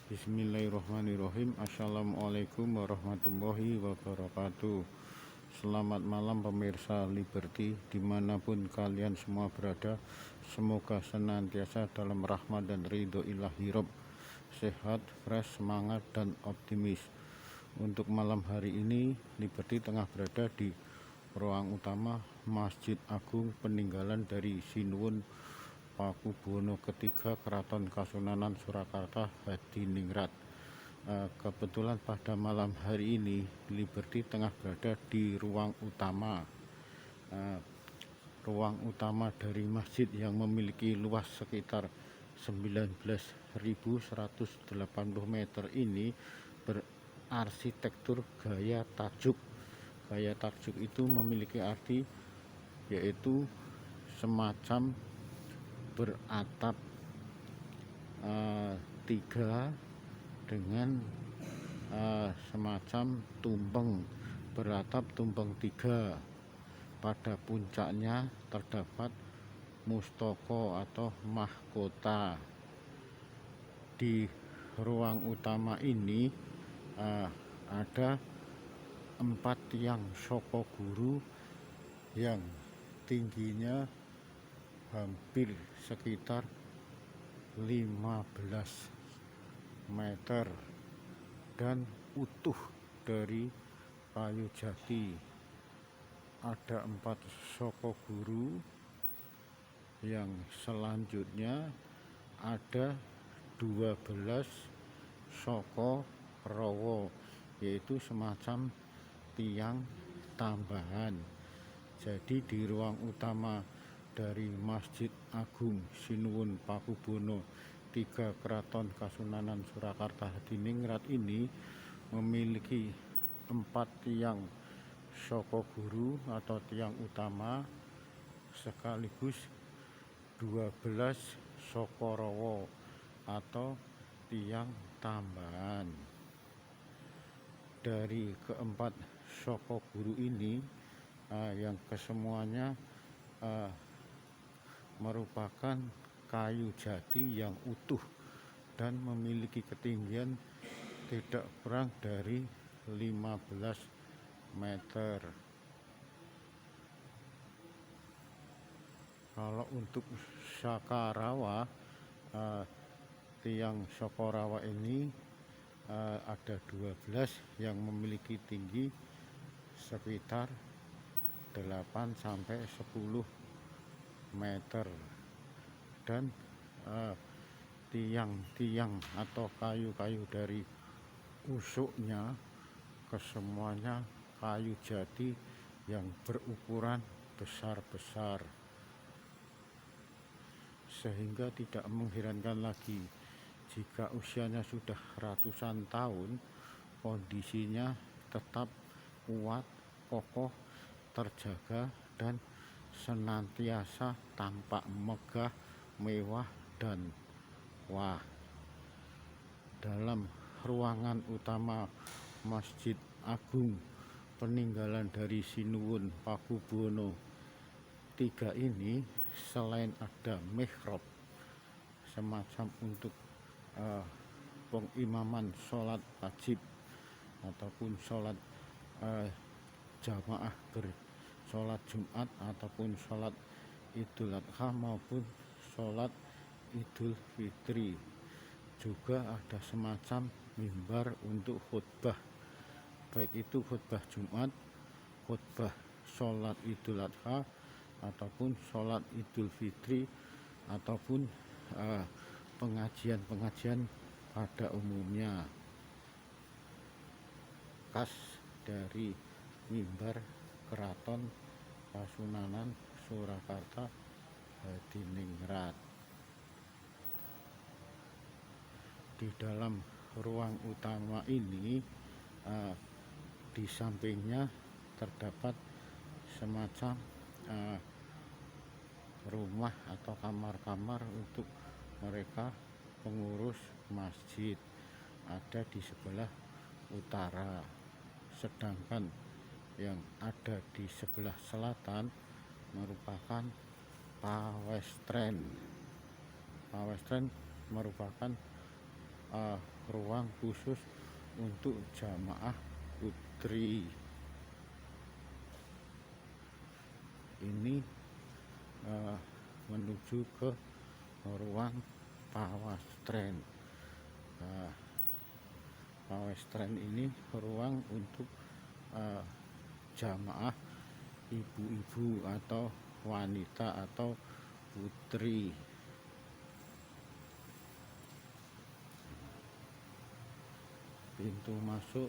Bismillahirrahmanirrahim. Assalamualaikum warahmatullahi wabarakatuh. Selamat malam pemirsa Liberty, dimanapun kalian semua berada. Semoga senantiasa dalam rahmat dan ridho ilahi Rabb, sehat, fresh, semangat, dan optimis. Untuk malam hari ini, Liberty tengah berada di ruang utama Masjid Agung peninggalan dari Sinuwun Pakubuwono ketiga Keraton Kasunanan Surakarta Hadiningrat. Kebetulan pada malam hari ini Liberty tengah berada di ruang utama dari masjid yang memiliki luas sekitar 19.180 meter ini berarsitektur gaya tajuk. Gaya tajuk itu memiliki arti yaitu semacam beratap tiga dengan semacam tumpeng, beratap tumpeng tiga. Pada puncaknya terdapat mustaka atau mahkota. Di ruang utama ini ada 4 tiang saka guru yang tingginya hampir sekitar 15 meter dan utuh dari kayu jati. Ada 4 saka guru. Yang selanjutnya ada 12 saka rawa, yaitu semacam tiang tambahan. Jadi di ruang utama dari Masjid Agung Sinuwun Pakubuwono III Keraton Kasunanan Surakarta Hadiningrat ini memiliki 4 tiang saka guru atau tiang utama sekaligus 12 saka rawa atau tiang tambahan. Dari keempat saka guru ini yang kesemuanya merupakan kayu jati yang utuh dan memiliki ketinggian tidak kurang dari 15 meter. Kalau untuk sakarawa, tiang sakarawa ini ada 12 yang memiliki tinggi sekitar 8-10 meter, dan tiang-tiang atau kayu-kayu dari usuknya kesemuanya kayu jati yang berukuran besar-besar, sehingga tidak mengherankan lagi jika usianya sudah ratusan tahun, kondisinya tetap kuat, kokoh, terjaga, dan senantiasa tampak megah, mewah, dan wah. Dalam ruangan utama Masjid Agung peninggalan dari Sinuwun Pakubuwono III ini, selain ada mihrab semacam untuk pengimaman sholat wajib ataupun sholat jamaah sholat Jumat ataupun sholat Idul Adha maupun sholat Idul Fitri, juga ada semacam mimbar untuk khutbah, baik itu khutbah Jumat, khutbah sholat Idul Adha ataupun sholat Idul Fitri, ataupun pengajian-pengajian pada umumnya. Khas dari mimbar Keraton Kasunanan Surakarta Hadiningrat. Di dalam ruang utama ini di sampingnya terdapat semacam rumah atau kamar-kamar untuk mereka pengurus masjid, ada di sebelah utara, sedangkan yang ada di sebelah selatan merupakan pawestren. Pawestren merupakan ruang khusus untuk jamaah putri. Ini menuju ke ruang pawastren. Pawastren ini ruang untuk jamaah ibu-ibu atau wanita atau putri. Pintu masuk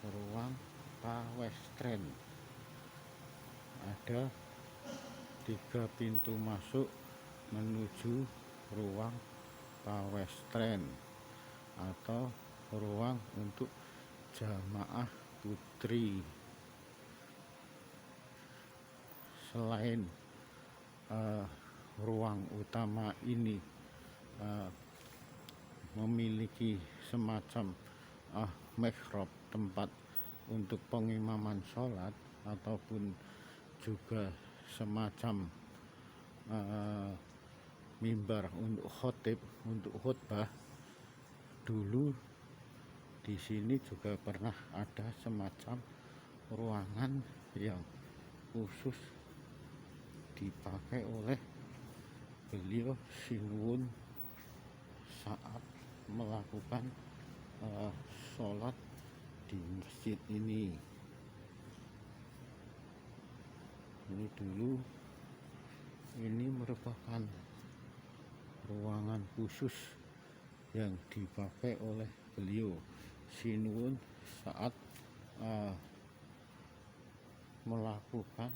ruang pawastren, ada 3 pintu masuk menuju ruang pawastren atau ruang untuk jamaah putri. Selain ruang utama ini memiliki semacam mihrab, tempat untuk pengimaman sholat, ataupun juga semacam mimbar untuk khotib, untuk khutbah. Dulu di sini juga pernah ada semacam ruangan yang khusus dipakai oleh beliau Sinuwun saat melakukan sholat di masjid ini. Ini dulu, ini merupakan ruangan khusus yang dipakai oleh beliau Sinuwun saat melakukan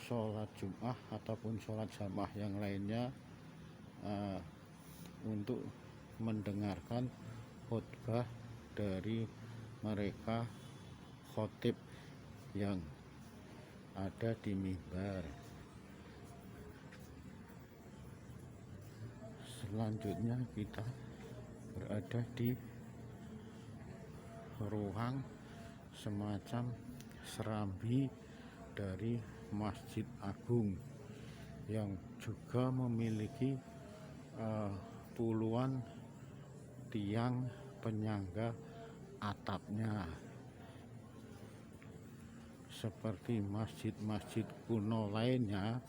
sholat Jumat ataupun sholat jamaah yang lainnya, untuk mendengarkan khutbah dari mereka khotib yang ada di mimbar. Selanjutnya kita berada di ruang semacam serambi dari Masjid Agung yang juga memiliki puluhan tiang penyangga atapnya. Seperti masjid-masjid kuno lainnya,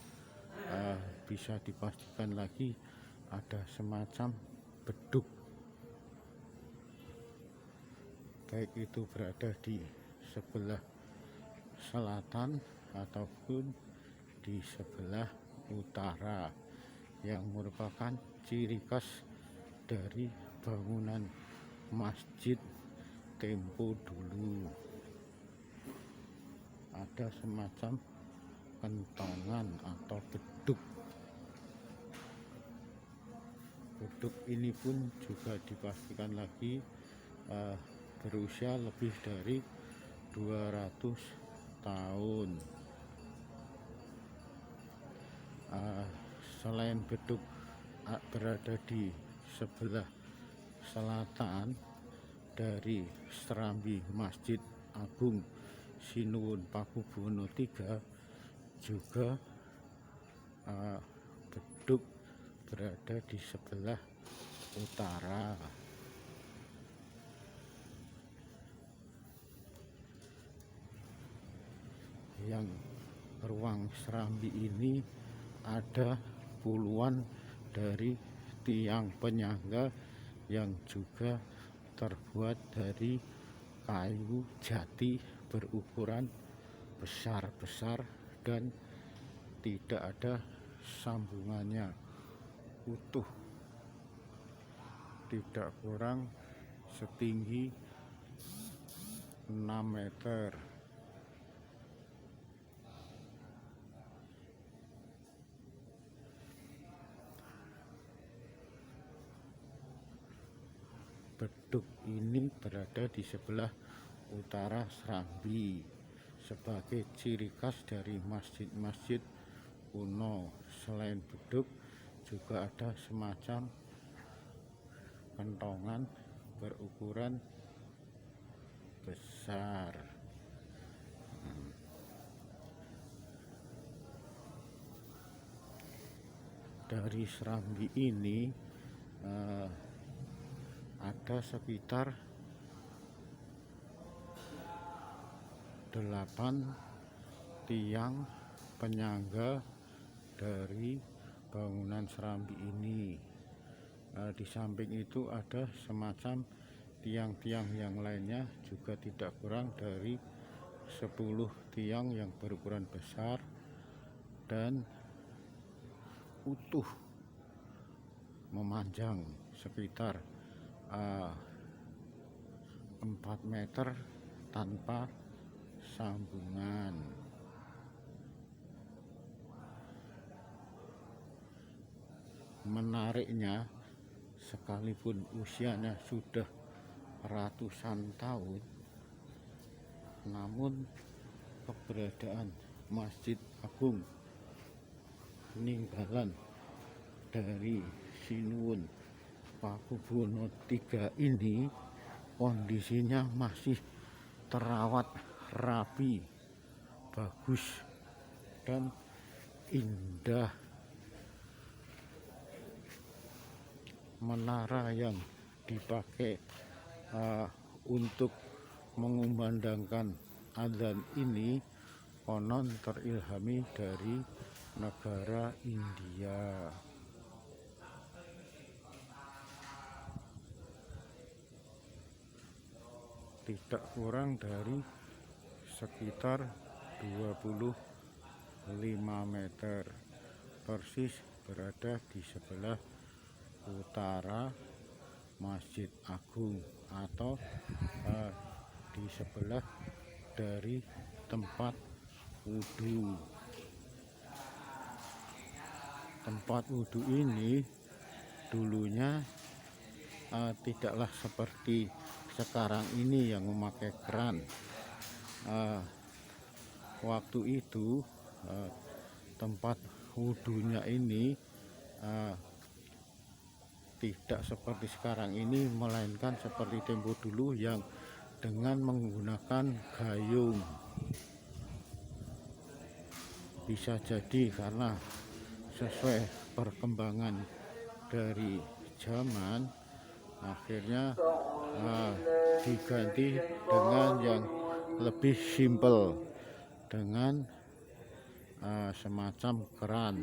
bisa dipastikan lagi ada semacam beduk, baik itu berada di sebelah selatan ataupun di sebelah utara, yang merupakan ciri khas dari bangunan masjid tempo dulu. Ada semacam kentongan atau beduk. Beduk ini pun juga dipastikan lagi berusia lebih dari 200 tahun. Selain beduk berada di sebelah selatan dari serambi Masjid Agung Sinuwun Pakubuwono III, juga beduk berada di sebelah utara. Yang ruang serambi ini ada puluhan dari tiang penyangga yang juga terbuat dari kayu jati berukuran besar-besar dan tidak ada sambungannya, utuh, tidak kurang setinggi 6 meter. Beduk ini berada di sebelah utara serambi sebagai ciri khas dari masjid-masjid kuno. Selain beduk, juga ada semacam kentongan berukuran besar. Dari serambi ini ada sekitar 8 tiang penyangga dari bangunan Serambi ini. Di samping itu ada semacam tiang-tiang yang lainnya, juga tidak kurang dari 10 tiang yang berukuran besar dan utuh, memanjang sekitar 4 meter tanpa sambungan. Menariknya, sekalipun usianya sudah ratusan tahun, namun keberadaan Masjid Agung peninggalan dari Sinuwun Pakubuwono III ini kondisinya masih terawat rapi, bagus dan indah. Menara yang dipakai untuk mengumandangkan adzan ini konon terilhami dari negara India. Tidak kurang dari sekitar 25 meter, persis berada di sebelah utara Masjid Agung atau di sebelah dari tempat wudhu. Tempat wudhu ini dulunya tidaklah seperti sekarang ini yang memakai keran. Waktu itu tempat wudhunya ini tidak seperti sekarang ini, melainkan seperti tempo dulu yang dengan menggunakan gayung. Bisa jadi karena sesuai perkembangan dari zaman, akhirnya diganti dengan yang lebih simpel dengan semacam keran.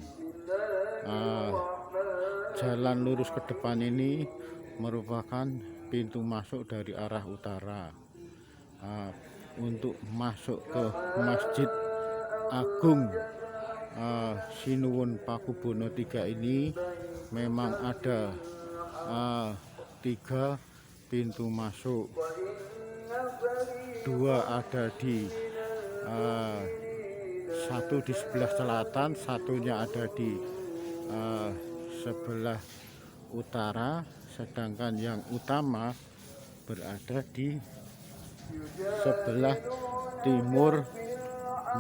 Jalan lurus ke depan ini merupakan pintu masuk dari arah utara. Untuk masuk ke Masjid Agung Sinuwun Pakubuwono III ini memang ada 3 pintu masuk. 2 ada di satu di sebelah selatan, satunya ada di sebelah utara, sedangkan yang utama berada di sebelah timur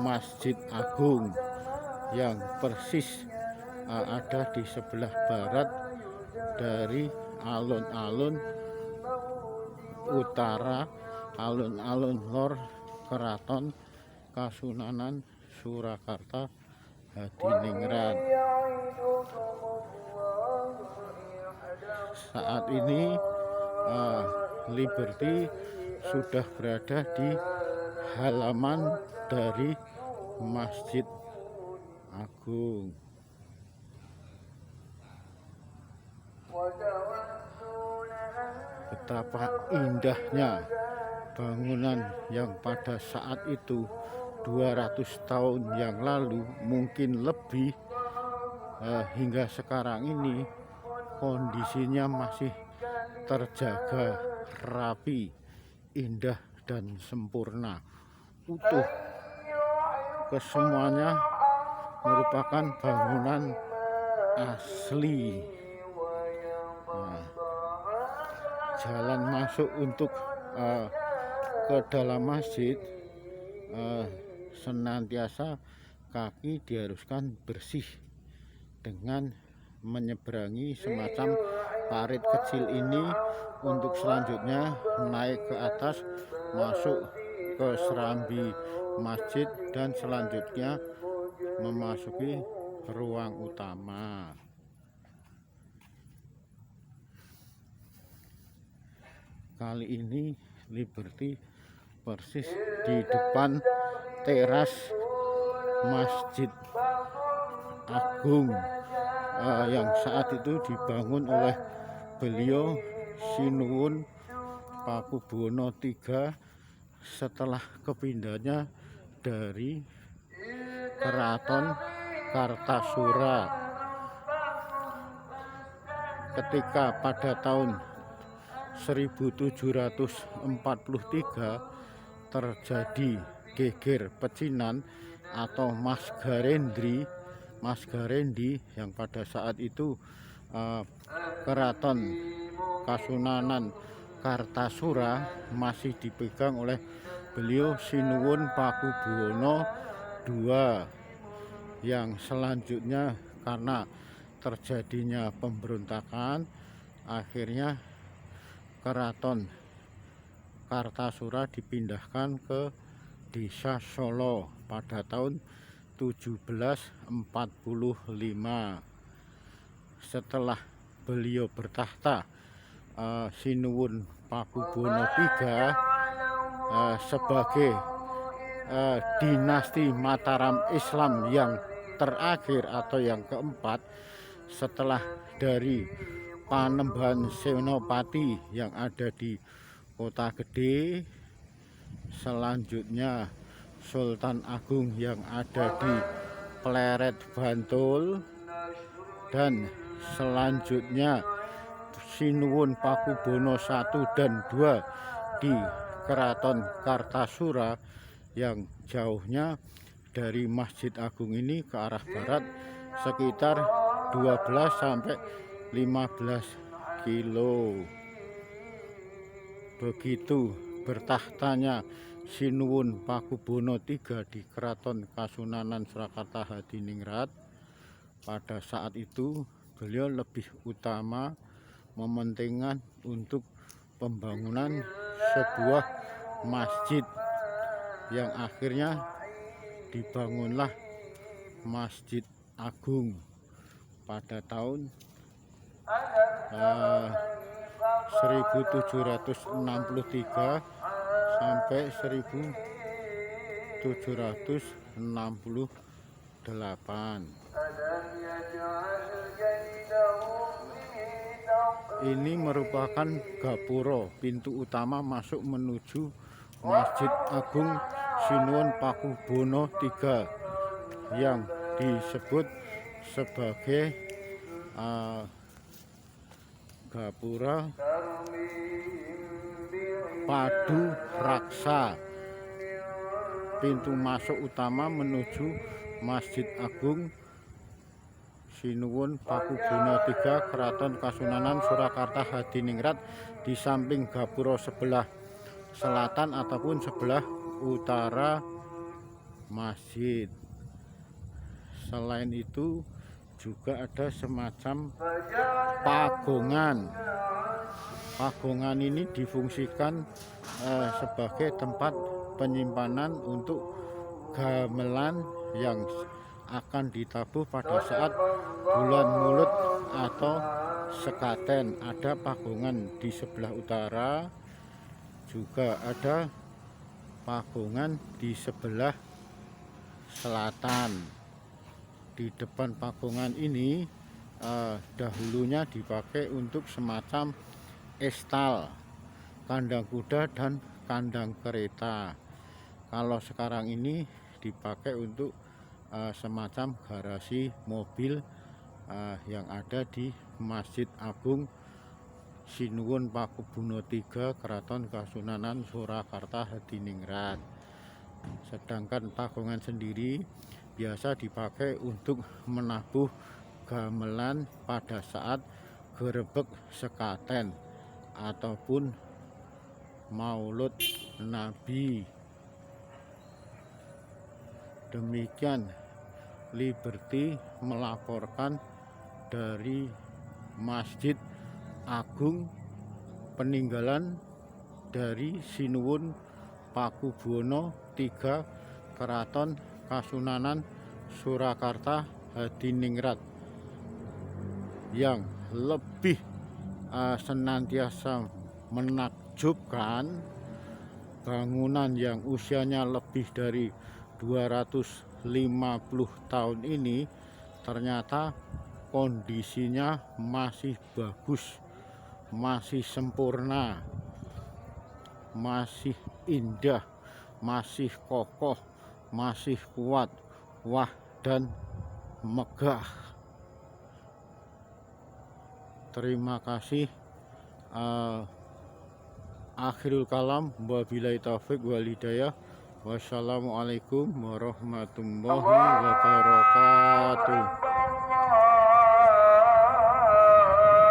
Masjid Agung yang persis ada di sebelah barat dari alun-alun utara, alun-alun lor Keraton Kasunanan Surakarta Hadiningrat. Saat ini Liberty sudah berada di halaman dari Masjid Agung. Betapa indahnya bangunan yang pada saat itu 200 tahun yang lalu, mungkin lebih, hingga sekarang ini kondisinya masih terjaga rapi, indah dan sempurna, utuh. Kesemuanya merupakan bangunan asli. Jalan masuk untuk ke dalam masjid senantiasa kaki diharuskan bersih dengan menyeberangi semacam parit kecil ini untuk selanjutnya naik ke atas, masuk ke serambi masjid dan selanjutnya memasuki ruang utama. Kali ini Liberty persis di depan teras Masjid Agung yang saat itu dibangun oleh beliau Sinuwun Pakubuwono III setelah kepindahannya dari Keraton Kartasura ketika pada tahun 1743 terjadi geger pecinan atau Mas Garendi yang pada saat itu Keraton Kasunanan Kartasura masih dipegang oleh beliau Sinuwun Pakubuwono II, yang selanjutnya karena terjadinya pemberontakan akhirnya Keraton Kartasura dipindahkan ke Desa Solo pada tahun 1745. Setelah beliau bertahta, Sinuwun Pakubuwono III sebagai dinasti Mataram Islam yang terakhir atau yang keempat setelah dari Panembahan Senopati yang ada di Kota Gede, selanjutnya Sultan Agung yang ada di Pleret Bantul, dan selanjutnya Sinuwun Pakubuwono I dan II di Keraton Kartasura yang jauhnya dari Masjid Agung ini ke arah barat sekitar 12 sampai 15 kilo. Begitu bertahtanya Sinuwun Pakubuwono III di Keraton Kasunanan Surakarta Hadiningrat, pada saat itu beliau lebih utama mementingkan untuk pembangunan sebuah masjid yang akhirnya dibangunlah Masjid Agung pada tahun 1763 sampai 1768. Ini merupakan gapura pintu utama masuk menuju Masjid Agung Sinuwun Pakubuwono III yang disebut sebagai gapura Padu Raksa. Pintu masuk utama menuju Masjid Agung Sinuwun Pakubuwono III Keraton Kasunanan Surakarta Hadiningrat di samping gapura sebelah selatan ataupun sebelah utara masjid. Selain itu juga ada semacam pagongan. Pagongan ini difungsikan sebagai tempat penyimpanan untuk gamelan yang akan ditabuh pada saat bulan Mulud atau sekaten. Ada pagongan di sebelah utara, juga ada pagongan di sebelah selatan. Di depan pagongan ini dahulunya dipakai untuk semacam estal, kandang kuda dan kandang kereta. Kalau sekarang ini dipakai untuk semacam garasi mobil yang ada di Masjid Agung Sinuwun Pakubuwono III Keraton Kasunanan Surakarta Hadiningrat. Sedangkan pagongan sendiri biasa dipakai untuk menabuh gamelan pada saat gerebek sekaten ataupun Maulud Nabi. Demikian Liberty melaporkan dari Masjid Agung peninggalan dari Sinuwun Pakubuwono III Keraton Kasunanan Surakarta Hadiningrat yang lebih senantiasa menakjubkan, bangunan yang usianya lebih dari 250 tahun ini ternyata kondisinya masih bagus, masih sempurna, masih indah, masih kokoh, masih kuat, wah dan megah. Terima kasih. Akhirul kalam, wabillahi taufik wal hidayah. Wassalamualaikum warahmatullahi wabarakatuh.